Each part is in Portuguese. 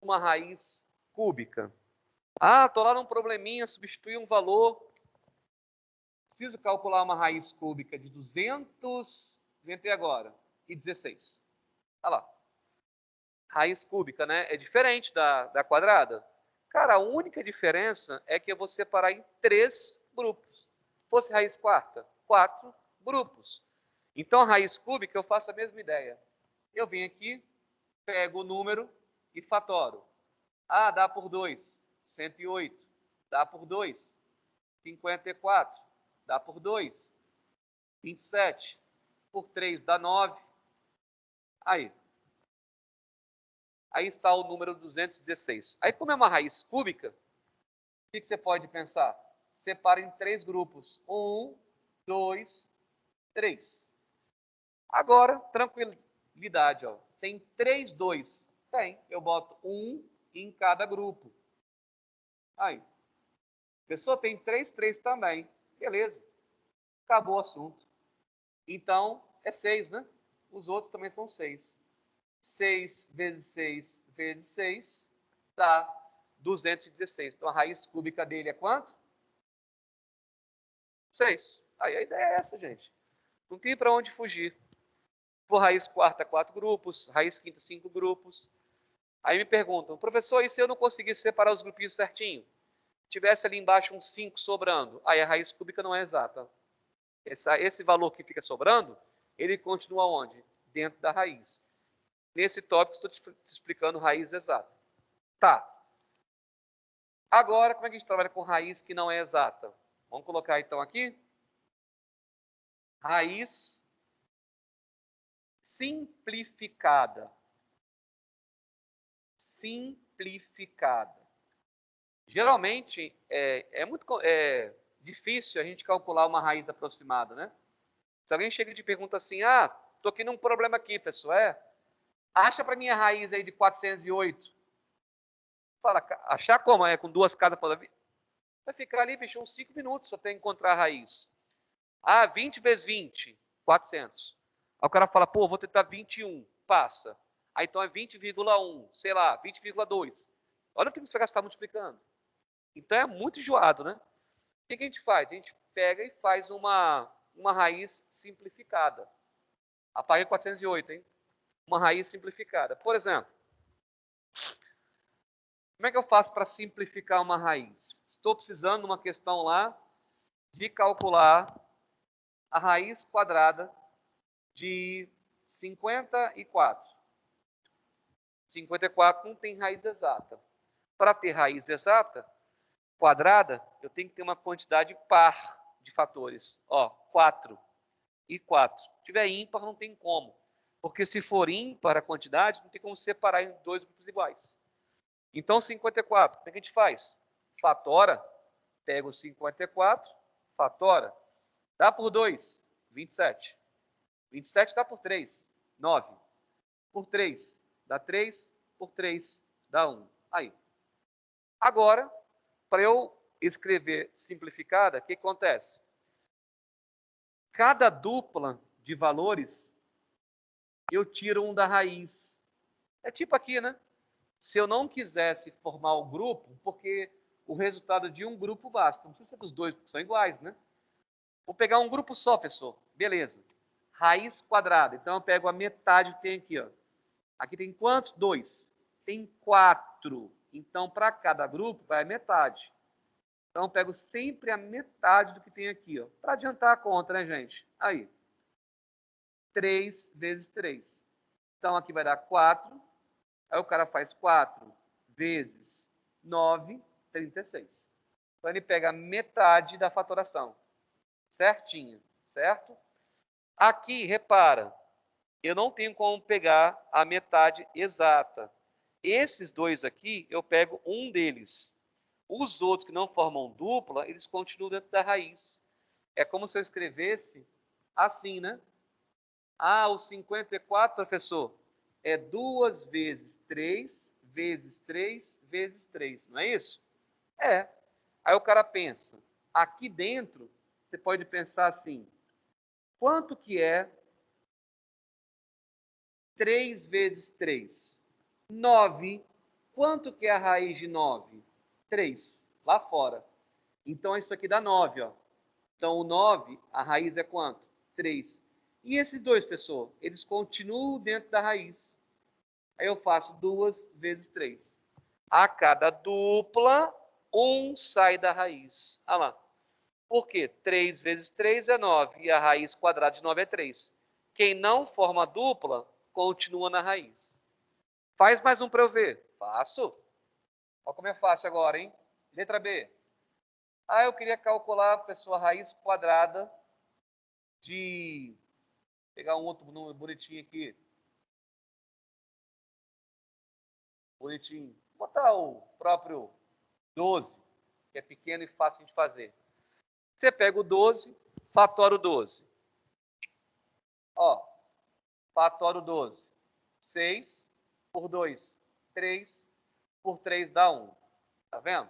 uma raiz cúbica. Ah, estou lá num probleminha, substituir um valor. Preciso calcular uma raiz cúbica de 200, inventei agora, e 16. Olha lá. Raiz cúbica, né? É diferente da quadrada. Cara, a única diferença é que eu vou separar em 3 grupos. Se fosse raiz quarta, 4 grupos. Então, a raiz cúbica, eu faço a mesma ideia. Eu venho aqui, pego o número e fatoro. Ah, dá por 2, 108. Dá por 2, 54. Dá por 2, 27. Por 3 dá 9. Aí está o número 216. Aí, como é uma raiz cúbica, o que você pode pensar? Separa em 3 grupos. 1, 2, 3. Agora, tranquilidade. Ó. Tem 3, 2. Tem. Eu boto 1 em cada grupo. Aí. A pessoa tem 3, 3 também. Beleza. Acabou o assunto. Então, é 6, né? Os outros também são 6. 6 vezes 6 vezes 6 dá 216. Então, a raiz cúbica dele é quanto? 6. Aí a ideia é essa, gente. Não tem para onde fugir. For raiz quarta, 4 grupos. Raiz quinta, 5 grupos. Aí me perguntam, professor, e se eu não conseguisse separar os grupinhos certinho? Tivesse ali embaixo um 5 sobrando. Aí a raiz cúbica não é exata. Esse valor que fica sobrando, ele continua onde? Dentro da raiz. Nesse tópico, estou te explicando raiz exata. Tá. Agora, como é que a gente trabalha com raiz que não é exata? Vamos colocar então aqui. Raiz simplificada. Simplificada. Geralmente, é muito difícil a gente calcular uma raiz aproximada, né? Se alguém chega e te pergunta assim, estou aqui num problema aqui, pessoal, acha para mim a raiz aí de 408. Fala, achar como? Com 2 casas para vida? Vai ficar ali, bicho, uns 5 minutos até encontrar a raiz. 20 vezes 20, 400. Aí o cara fala, pô, vou tentar 21, passa. Aí então é 20,1, sei lá, 20,2. Olha o que você vai gastar multiplicando. Então é muito enjoado, né? O que a gente faz? A gente pega e faz uma raiz simplificada. Apaga 408, hein? Uma raiz simplificada. Por exemplo, como é que eu faço para simplificar uma raiz? Estou precisando de uma questão lá de calcular a raiz quadrada de 54. 54 não tem raiz exata. Para ter raiz exata, quadrada, eu tenho que ter uma quantidade par de fatores. 4 e 4. Se tiver ímpar, não tem como. Porque se for ímpar a quantidade, não tem como separar em 2 grupos iguais. Então, 54, como é que a gente faz? Fatora, pega o 54, fatora, dá por 2, 27. 27 dá por 3, 9. Por 3, dá 3, por 3, dá 1. Aí. Agora, para eu escrever simplificada, o que acontece? Cada dupla de valores, eu tiro um da raiz. É tipo aqui, né? Se eu não quisesse formar o grupo, porque o resultado de um grupo basta. Não precisa ser dos dois, porque são iguais, né? Vou pegar um grupo só, pessoal. Beleza. Raiz quadrada. Então, eu pego a metade que tem aqui, ó. Aqui tem quantos? 2. Tem 4. Então, para cada grupo, vai a metade. Então, eu pego sempre a metade do que tem aqui, ó. Para adiantar a conta, né, gente? Aí. 3 vezes 3. Então, aqui vai dar 4. Aí o cara faz 4 vezes 9, 36. Então, ele pega metade da fatoração. Certinho, certo? Aqui, repara, eu não tenho como pegar a metade exata. Esses dois aqui, eu pego um deles. Os outros que não formam dupla, eles continuam dentro da raiz. É como se eu escrevesse assim, né? O 54, professor, é 2 vezes 3, vezes 3, vezes 3. Não é isso? É. Aí o cara pensa, aqui dentro, você pode pensar assim, quanto que é 3 vezes 3? 9. Quanto que é a raiz de 9? 3, lá fora. Então, isso aqui dá 9, ó. Então, o 9, a raiz é quanto? 3. E esses dois, pessoal, eles continuam dentro da raiz. Aí eu faço 2 vezes 3. A cada dupla, 1 sai da raiz. Olha lá. Por quê? 3 vezes 3 é 9. E a raiz quadrada de 9 é 3. Quem não forma dupla, continua na raiz. Faz mais um para eu ver. Faço. Olha como é fácil agora, hein? Letra B. Ah, eu queria calcular, pessoal, a raiz quadrada de... Vou pegar um outro número bonitinho aqui. Bonitinho. Vou botar o próprio 12, que é pequeno e fácil de fazer. Você pega o 12, fatora o 12. Ó, fatora o 12. 6 por 2, 3 por 3 dá 1. Tá vendo?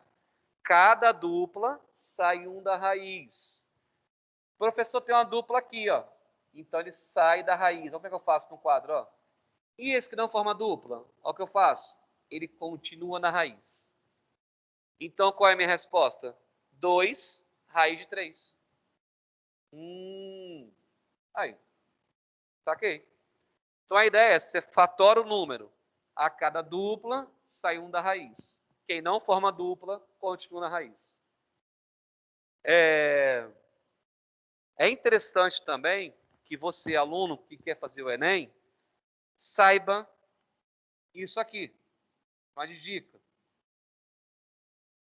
Cada dupla sai 1 da raiz. O professor tem uma dupla aqui, ó. Então ele sai da raiz. Olha como é que eu faço no quadro, ó. E esse que não forma dupla? Olha o que eu faço. Ele continua na raiz. Então qual é a minha resposta? 2 raiz de 3. Aí. Saquei. Então a ideia é você fatora o número. A cada dupla sai 1 da raiz. Quem não forma dupla, continua na raiz. É interessante também que você, aluno que quer fazer o Enem, saiba isso aqui. Uma dica.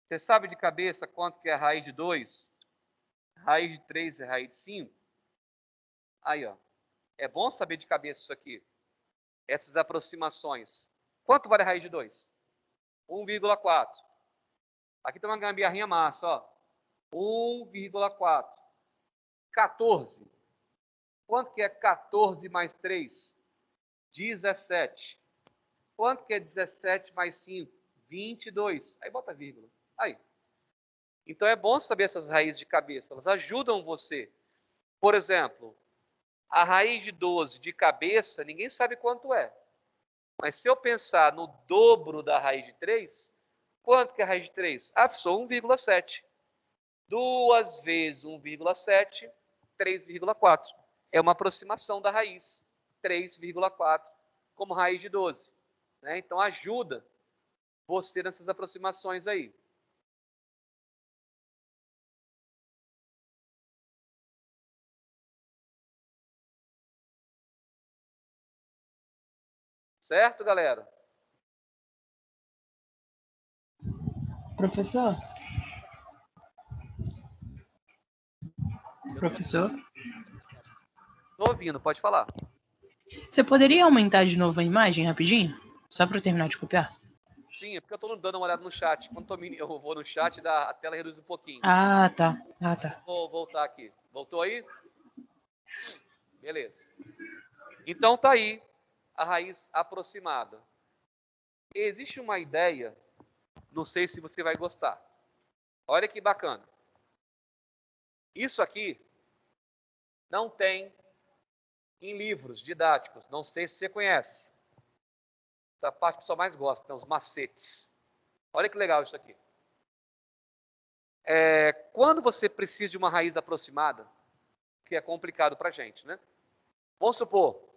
Você sabe de cabeça quanto que é a raiz de 2? Raiz de 3 e raiz de 5? Aí, ó. É bom saber de cabeça isso aqui. Essas aproximações. Quanto vale a raiz de 2? 1,4. Aqui tem uma gambiarrinha massa, ó. 1,4. 14. Quanto que é 14 mais 3? 17. Quanto que é 17 mais 5? 22. Aí bota vírgula. Aí. Então é bom saber essas raízes de cabeça. Elas ajudam você. Por exemplo, a raiz de 12 de cabeça, ninguém sabe quanto é. Mas se eu pensar no dobro da raiz de 3, quanto que é a raiz de 3? Ah, sou 1,7. 2 vezes 1,7, 3,4. É uma aproximação da raiz. 3,4 como raiz de 12. Né? Então ajuda você nessas aproximações aí. Certo, galera? Professor? Professor? Estou ouvindo, pode falar. Você poderia aumentar de novo a imagem rapidinho? Só para eu terminar de copiar? Sim, é porque eu estou dando uma olhada no chat. Quando eu vou no chat, a tela reduz um pouquinho. Ah, tá. Ah, tá. Vou voltar aqui. Voltou aí? Beleza. Então tá aí a raiz aproximada. Existe uma ideia, não sei se você vai gostar. Olha que bacana. Isso aqui não tem em livros didáticos. Não sei se você conhece. Essa parte que o pessoal mais gosta, né? Os macetes. Olha que legal isso aqui. Quando você precisa de uma raiz aproximada, que é complicado para a gente, né? Vamos supor,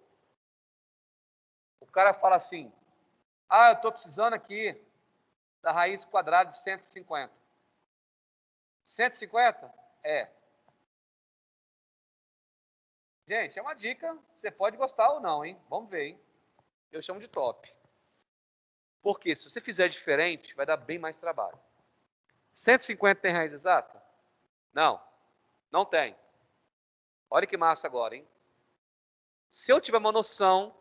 o cara fala assim, eu estou precisando aqui da raiz quadrada de 150. 150? É. Gente, é uma dica, você pode gostar ou não, hein? Vamos ver, hein? Eu chamo de top. Porque se você fizer diferente, vai dar bem mais trabalho. 150 tem raiz exata? Não, não tem. Olha que massa agora, hein? Se eu tiver uma noção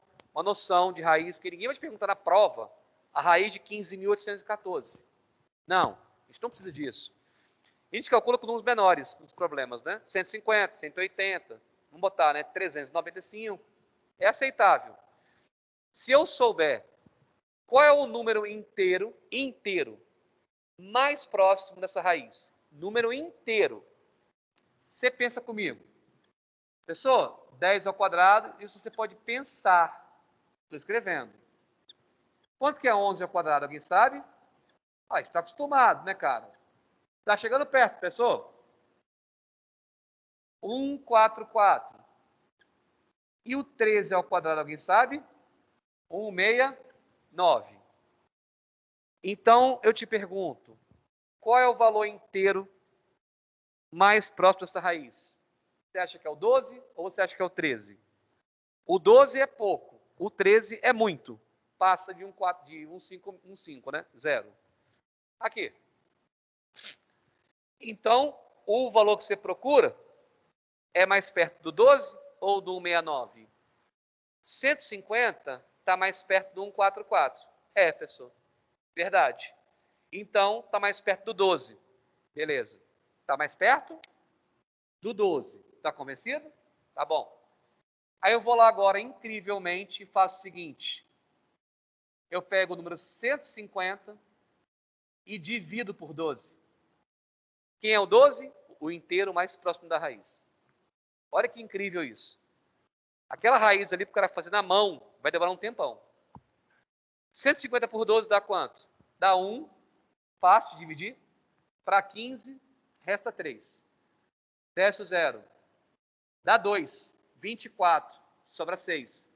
de raiz, porque ninguém vai te perguntar na prova a raiz de 15.814. Não, a gente não precisa disso. A gente calcula com números menores nos problemas, né? 150, 180, vamos botar, né? 395. É aceitável. Se eu souber qual é o número inteiro mais próximo dessa raiz, número inteiro, você pensa comigo. Pessoal, 10 ao quadrado, isso você pode pensar. Estou escrevendo. Quanto que é 11 ao quadrado? Alguém sabe? Ah, está acostumado, né, cara? Está chegando perto, pessoal. 144. E o 13 ao quadrado, alguém sabe? 169. Então, eu te pergunto, qual é o valor inteiro mais próximo dessa raiz? Você acha que é o 12 ou você acha que é o 13? O 12 é pouco, o 13 é muito. Passa de 5, né? 0. Aqui. Então, o valor que você procura é mais perto do 12 ou do 169? 150 está mais perto do 144. É, pessoal. Verdade. Então, está mais perto do 12. Beleza. Está mais perto do 12. Está convencido? Tá bom. Aí eu vou lá agora, incrivelmente, e faço o seguinte. Eu pego o número 150 e divido por 12. Quem é o 12? O inteiro mais próximo da raiz. Olha que incrível isso. Aquela raiz ali, para o cara fazer na mão, vai demorar um tempão. 150 por 12 dá quanto? Dá 1, fácil de dividir. Para 15, resta 3. Desce o 0. Dá 2. 24. Sobra 6.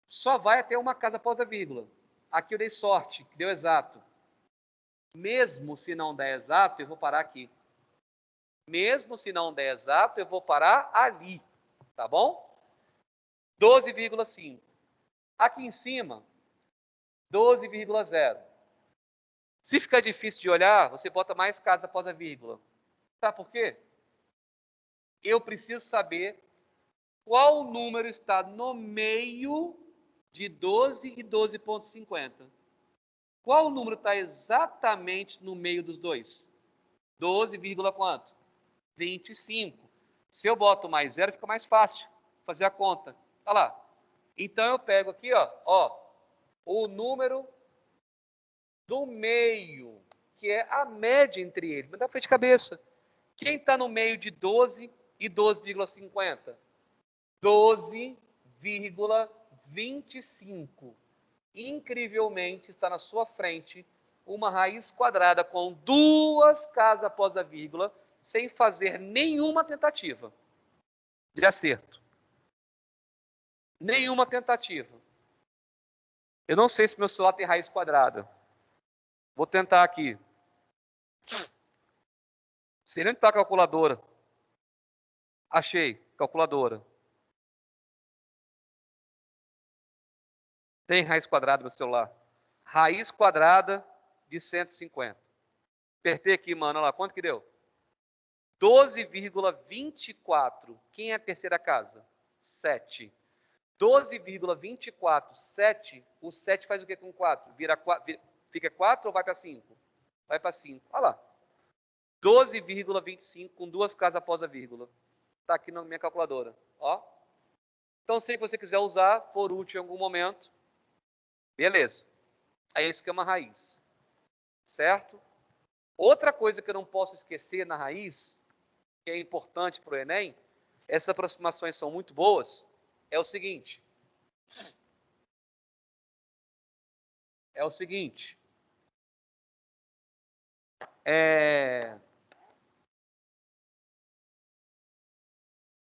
Só vai até uma casa após a vírgula. Aqui eu dei sorte, que deu exato. Mesmo se não der exato, eu vou parar aqui. Mesmo se não der exato, eu vou parar ali. Tá bom? 12,5. Aqui em cima, 12,0. Se ficar difícil de olhar, você bota mais casas após a vírgula. Sabe por quê? Eu preciso saber qual número está no meio de 12 e 12,50. Qual número está exatamente no meio dos dois? 12, quanto? 25. Se eu boto mais 0, fica mais fácil fazer a conta. Olha lá. Então eu pego aqui, ó, o número do meio, que é a média entre eles. Mas dá para de cabeça. Quem está no meio de 12 e 12,50? 12,25. Incrivelmente está na sua frente uma raiz quadrada com 2 casas após a vírgula, sem fazer nenhuma tentativa de acerto. Nenhuma tentativa. Eu não sei se meu celular tem raiz quadrada. Vou tentar aqui. Sei nem onde está a calculadora. Achei, calculadora. Tem raiz quadrada no celular. Raiz quadrada de 150. Apertei aqui, mano. Olha lá, quanto que deu? 12,24. Quem é a terceira casa? 7. 12,24, 7. O 7 faz o que com 4? Fica 4 ou vai para 5? Vai para 5. Olha lá. 12,25 com 2 casas após a vírgula. Está aqui na minha calculadora. Ó. Então, se você quiser usar, for útil em algum momento, beleza. Aí isso que é uma raiz. Certo? Outra coisa que eu não posso esquecer na raiz, que é importante para o Enem, essas aproximações são muito boas, é o seguinte.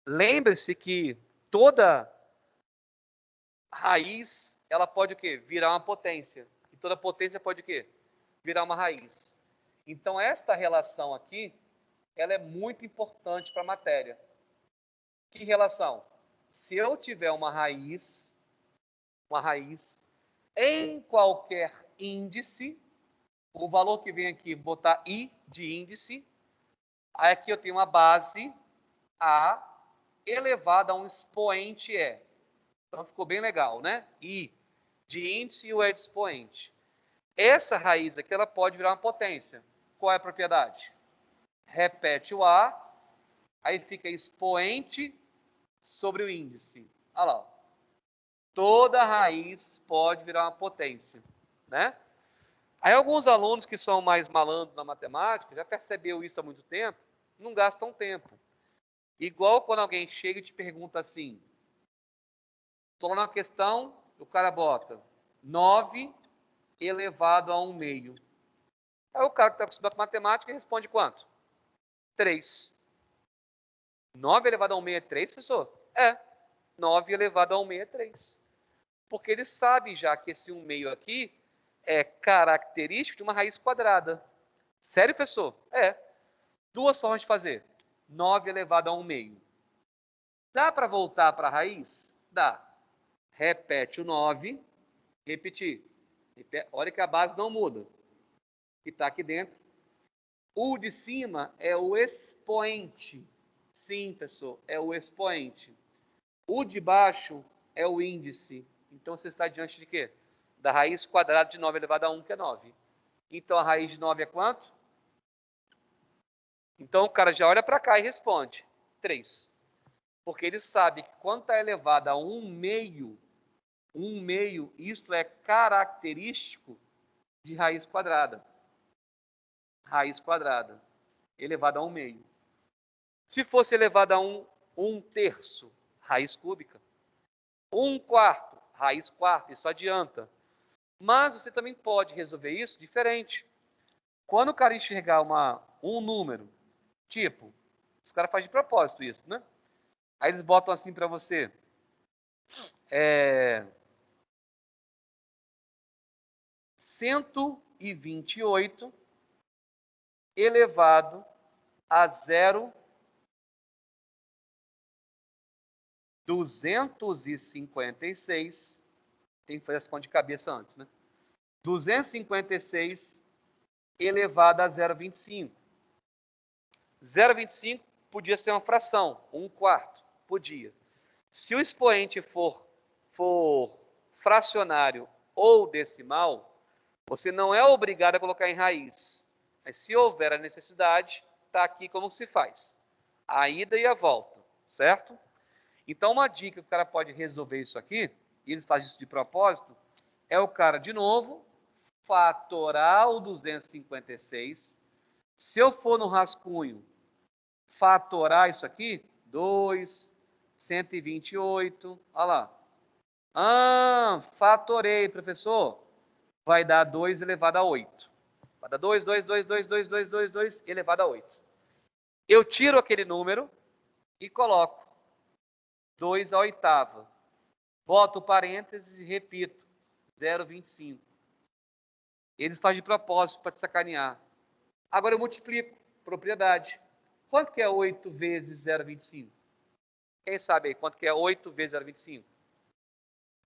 Lembre-se que toda raiz, ela pode o quê? Virar uma potência. E toda potência pode o quê? Virar uma raiz. Então, esta relação aqui, ela é muito importante para a matéria. Que relação? Se eu tiver uma raiz em qualquer índice, o valor que vem aqui, botar I de índice, aí aqui eu tenho uma base A elevada a um expoente E. Então ficou bem legal, né? I de índice e o E de expoente. Essa raiz aqui, ela pode virar uma potência. Qual é a propriedade? Repete o A, aí fica expoente sobre o índice. Olha lá. Toda raiz pode virar uma potência, né? Aí alguns alunos que são mais malandros na matemática, já percebeu isso há muito tempo, não gastam tempo. Igual quando alguém chega e te pergunta assim, estou lá na questão, o cara bota 9 elevado a 1 meio. Aí o cara que está acostumado com matemática responde quanto? 3. 9 elevado a 1 meio é 3, professor? É. 9 elevado a 1 meio é 3. Porque ele sabe já que esse 1 meio aqui é característico de uma raiz quadrada. Sério, professor? É. Duas formas de fazer. 9 elevado a 1 meio. Dá para voltar para a raiz? Dá. Repete o 9. Repetir. Olha que a base não muda. Que está aqui dentro. O de cima é o expoente. Sim, pessoal, é o expoente. O de baixo é o índice. Então, você está diante de quê? Da raiz quadrada de 9 elevado a 1, que é 9. Então, a raiz de 9 é quanto? Então, o cara já olha para cá e responde. 3. Porque ele sabe que quando está elevado a 1 meio, isto é característico de raiz quadrada. Raiz quadrada, elevada a 1 meio. Se fosse elevada a 1 terço, raiz cúbica. 1 quarto, raiz quarta, isso adianta. Mas você também pode resolver isso diferente. Quando o cara enxergar um número, tipo, os caras fazem de propósito isso, né? Aí eles botam assim para você. 128 elevado a 256. Tem que fazer essa conta de cabeça antes, né? 256 elevado a 0,25. 0,25 podia ser uma fração, 1 quarto, podia. Se o expoente for fracionário ou decimal, você não é obrigado a colocar em raiz. Mas se houver a necessidade, está aqui como se faz. A ida e a volta, certo? Então, uma dica que o cara pode resolver isso aqui, e eles fazem isso de propósito, é o cara, de novo, fatorar o 256. Se eu for no rascunho, fatorar isso aqui, 2, 128, olha lá. Fatorei, professor. Vai dar 2 elevado a 8. Vai dar 2 elevado a 8. Eu tiro aquele número e coloco 2 à oitava. Boto parênteses e repito, 0,25. Eles fazem de propósito para te sacanear. Agora eu multiplico, propriedade. Quanto que é 8 vezes 0,25? Quem sabe aí quanto que é 8 vezes 0,25?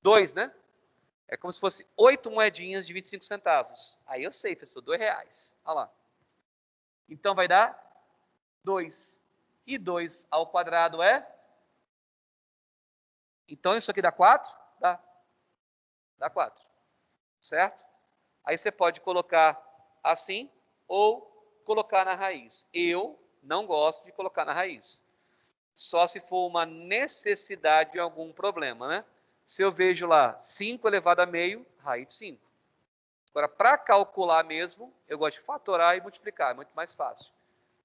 2, né? É como se fosse 8 moedinhas de 25 centavos. Aí eu sei, pessoal, R$2. Olha lá. Então vai dar 2. E 2 ao quadrado é? Então isso aqui dá 4? Dá. Dá 4. Certo? Aí você pode colocar assim ou colocar na raiz. Eu não gosto de colocar na raiz. Só se for uma necessidade de algum problema, né? Se eu vejo lá 5 elevado a meio, raiz de 5. Agora, para calcular mesmo, eu gosto de fatorar e multiplicar, é muito mais fácil.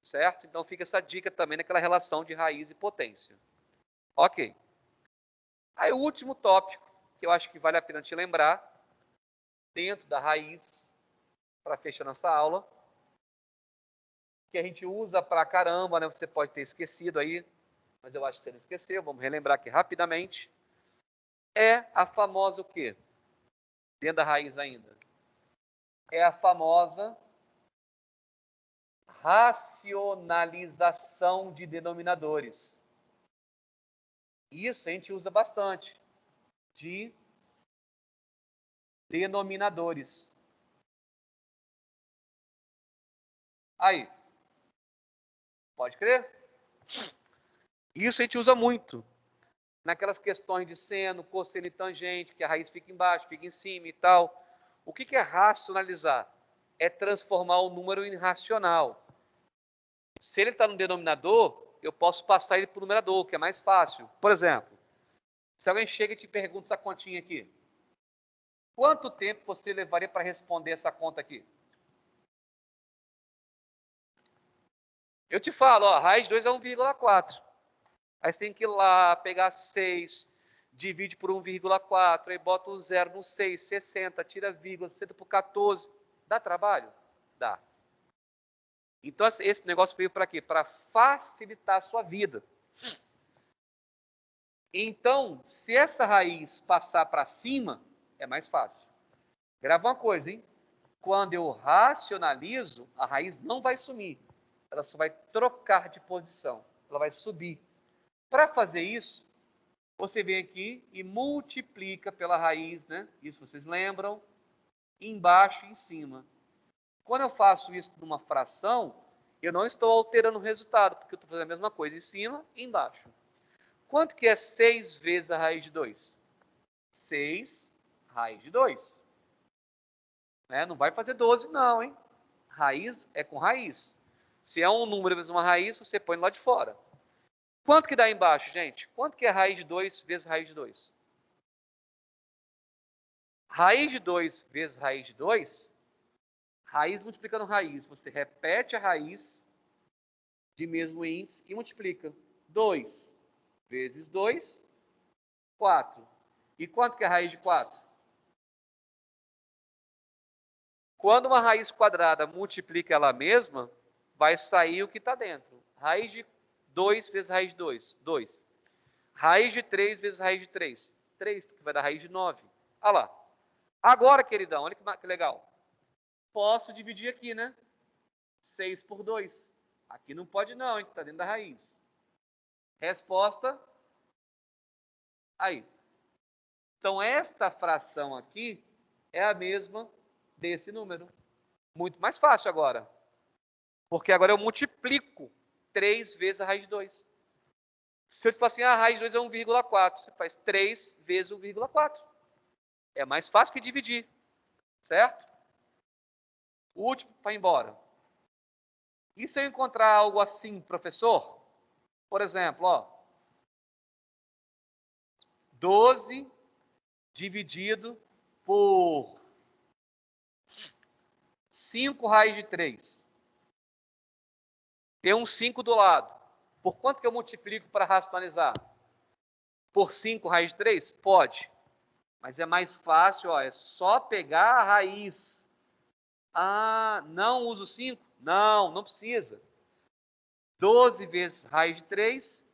Certo? Então fica essa dica também naquela relação de raiz e potência. Ok. Aí o último tópico, que eu acho que vale a pena te lembrar, dentro da raiz, para fechar nossa aula, que a gente usa pra caramba, né? Você pode ter esquecido aí, mas eu acho que você não esqueceu, vamos relembrar aqui rapidamente. É a famosa o quê? Dentro da raiz ainda. É a famosa racionalização de denominadores. Isso a gente usa bastante. De denominadores. Aí. Pode crer? Isso a gente usa muito. Naquelas questões de seno, cosseno e tangente, que a raiz fica embaixo, fica em cima e tal. O que é racionalizar? É transformar o número em racional. Se ele está no denominador, eu posso passar ele para o numerador, que é mais fácil. Por exemplo, se alguém chega e te pergunta essa continha aqui, quanto tempo você levaria para responder essa conta aqui? Eu te falo, ó, raiz de 2 é 1,4. Aí você tem que ir lá, pegar 6, divide por 1,4, aí bota um zero no 6, 60, tira vírgula, 60 por 14. Dá trabalho? Dá. Então, esse negócio veio para quê? Para facilitar a sua vida. Então, se essa raiz passar para cima, é mais fácil. Grava uma coisa, hein? Quando eu racionalizo, a raiz não vai sumir. Ela só vai trocar de posição. Ela vai subir. Para fazer isso, você vem aqui e multiplica pela raiz, né? Isso vocês lembram? Embaixo e em cima. Quando eu faço isso numa fração, eu não estou alterando o resultado, porque eu estou fazendo a mesma coisa em cima e embaixo. Quanto que é 6 vezes a raiz de 2? 6 raiz de 2. Não vai fazer 12 não, hein? Raiz é com raiz. Se é um número vezes uma raiz, você põe lá de fora. Quanto que dá embaixo, gente? Quanto que é raiz de 2 vezes raiz de 2? Raiz de 2 vezes raiz de 2, raiz multiplicando raiz. Você repete a raiz de mesmo índice e multiplica. 2 vezes 2, 4. E quanto que é raiz de 4? Quando uma raiz quadrada multiplica ela mesma, vai sair o que está dentro. Raiz de 2 vezes raiz de 2, 2. Raiz de 3 vezes raiz de 3, 3, porque vai dar raiz de 9. Olha lá. Agora, queridão, olha que legal. Posso dividir aqui, né? 6 por 2. Aqui não pode não, hein? Está dentro da raiz. Resposta. Aí. Então, esta fração aqui é a mesma desse número. Muito mais fácil agora. Porque agora eu multiplico 3 vezes a raiz de 2. Se eu te falar assim, a raiz de 2 é 1,4, você faz 3 vezes 1,4. É mais fácil que dividir, certo? O último para ir embora. E se eu encontrar algo assim, professor? Por exemplo, ó, 12 dividido por 5 raiz de 3. Tem um 5 do lado. Por quanto que eu multiplico para racionalizar? Por 5 raiz de 3? Pode. Mas é mais fácil, ó, é só pegar a raiz. Ah, não uso 5? Não, não precisa. 12 vezes raiz de 3,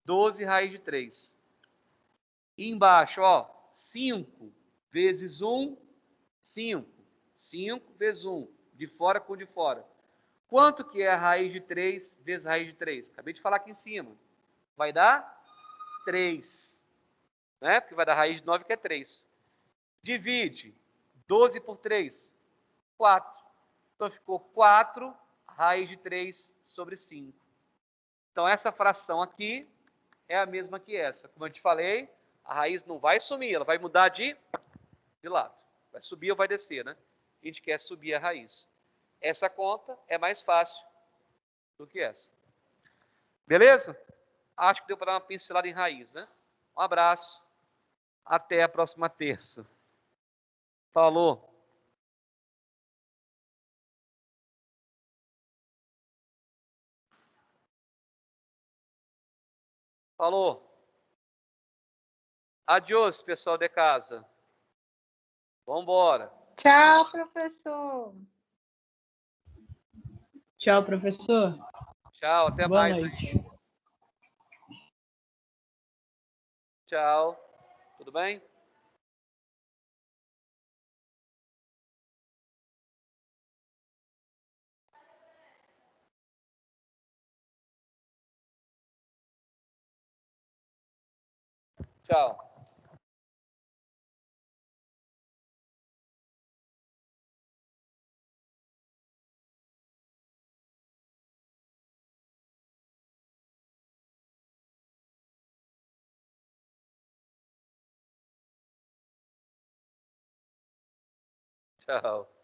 12 raiz de 3. E embaixo, ó, 5 vezes 1, 5. 5 vezes 1, de fora com de fora. Quanto que é a raiz de 3 vezes a raiz de 3? Acabei de falar aqui em cima. Vai dar 3. Né? Porque vai dar raiz de 9, que é 3. Divide 12 por 3, 4. Então ficou 4 raiz de 3 sobre 5. Então essa fração aqui é a mesma que essa. Como eu te falei, a raiz não vai sumir, ela vai mudar de lado. Vai subir ou vai descer, né? A gente quer subir a raiz. Essa conta é mais fácil do que essa. Beleza? Acho que deu para dar uma pincelada em raiz, né? Um abraço. Até a próxima terça. Falou. Falou. Adiós, pessoal de casa. Vamos embora. Tchau, professor. Tchau, professor. Tchau, até Boa mais. noite. Tchau. Tudo bem? Tchau. Tchau.